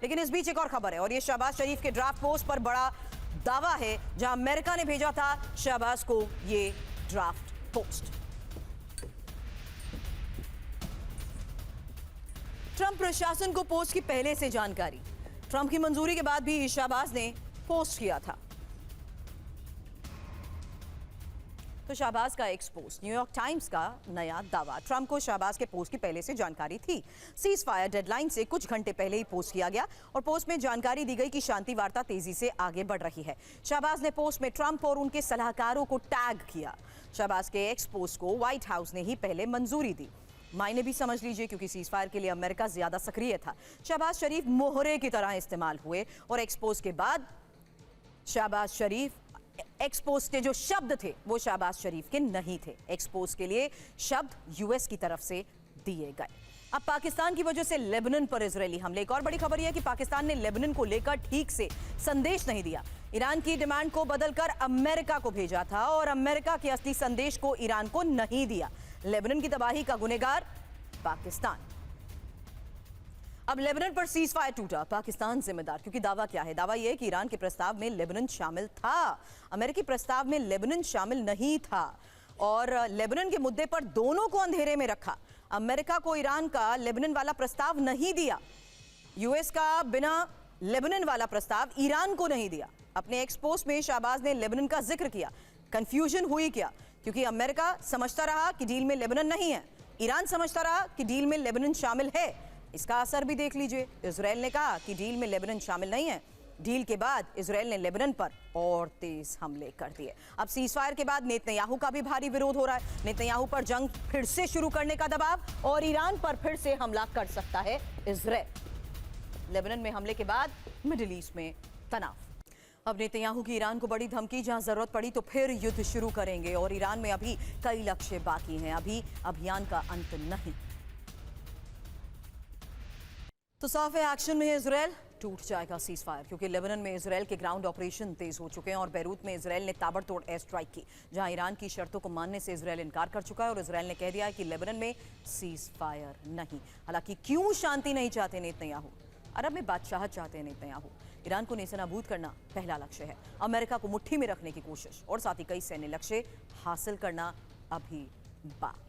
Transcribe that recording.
लेकिन इस बीच एक और खबर है और ये शहबाज शरीफ के ड्राफ्ट पोस्ट पर बड़ा दावा है, जहां अमेरिका ने भेजा था शहबाज को ये ड्राफ्ट पोस्ट। ट्रंप प्रशासन को पोस्ट की पहले से जानकारी, ट्रंप की मंजूरी के बाद भी शहबाज ने पोस्ट किया था। तो शहबाज का एक्सपोज, न्यूयॉर्क टाइम्स का नया दावा, ट्रंप को शहबाज के पोस्ट की पहले से जानकारी थी। सीज फायर डेडलाइन से कुछ घंटे पहले ही पोस्ट किया गया और पोस्ट में जानकारी दी गई कि शांति वार्ता तेजी से आगे बढ़ रही है। शहबाज ने पोस्ट में ट्रंप और उनके सलाहकारों को टैग किया। शहबाज के एक्सपोज को व्हाइट हाउस ने ही पहले मंजूरी दी। मायने भी समझ लीजिए, क्योंकि सीज फायर के लिए अमेरिका ज्यादा सक्रिय था। शहबाज शरीफ मोहरे की तरह इस्तेमाल हुए और एक्सपोज के बाद शहबाज शरीफ, एक्सपोज के जो शब्द थे वो शहबाज शरीफ के नहीं थे। एक्सपोज के लिए शब्द यूएस की तरफ से दिए गए। अब पाकिस्तान की वजह से लेबनान पर इजरायली हमले। एक और बड़ी खबर यह है कि पाकिस्तान ने लेबनान को लेकर ठीक से संदेश नहीं दिया। ईरान की डिमांड को बदलकर अमेरिका को भेजा था और अमेरिका के असली संदेश को ईरान को नहीं दिया। लेबनान की तबाही का गुनहगार पाकिस्तान। अब लेबनान पर सीज फायर टूटा, पाकिस्तान जिम्मेदार, क्योंकि दावा क्या है? दावा यह है कि ईरान के प्रस्ताव में लेबनान शामिल था, अमेरिकी प्रस्ताव में लेबनान शामिल नहीं था और लेबनान के मुद्दे पर दोनों को अंधेरे में रखा। अमेरिका को ईरान का लेबनान वाला प्रस्ताव नहीं दिया, यूएस का बिना लेबनान वाला प्रस्ताव ईरान को नहीं दिया। अपने एक्सपोज में शहबाज ने लेबनान का जिक्र किया। कंफ्यूजन हुई क्या? क्योंकि अमेरिका समझता रहा कि डील में लेबनान नहीं है, ईरान समझता रहा कि डील में लेबनान शामिल है। इसका असर भी देख लीजिए। इजराइल ने कहा कि डील में लेबनान शामिल नहीं है। डील के बाद इजराइल ने लेबनान पर और तेज हमले कर दिए। अब सीजफायर के बाद नेतन्याहू का भी भारी विरोध हो रहा है। नेतन्याहू पर जंग फिर से शुरू करने का दबाव और ईरान पर फिर से हमला कर सकता है इजराइल। लेबनान में हमले के बाद मिडिल ईस्ट में तनाव। अब नेतन्याहू की ईरान को बड़ी धमकी, जहां जरूरत पड़ी तो फिर युद्ध शुरू करेंगे और ईरान में अभी कई लक्ष्य बाकी हैं, अभी अभियान का अंत नहीं। तो साफ है, एक्शन में इजराइल, टूट जाएगा सीज फायर, क्योंकि लेबनान में इजराइल के ग्राउंड ऑपरेशन तेज हो चुके हैं और बैरूत में इजराइल ने ताबड़तोड़ एयर स्ट्राइक की, जहां ईरान की शर्तों को मानने से इजराइल इनकार कर चुका है और इजराइल ने कह दिया है कि लेबनान में सीज फायर नहीं। हालांकि क्यों शांति नहीं चाहते नेतन्याहू? अरब में बादशाह चाहते हैं नेतन्याहू। ईरान को नेस्तनाबूद करना पहला लक्ष्य है, अमेरिका को मुट्ठी में रखने की कोशिश और साथ ही कई सैन्य लक्ष्य हासिल करना अभी बाकी।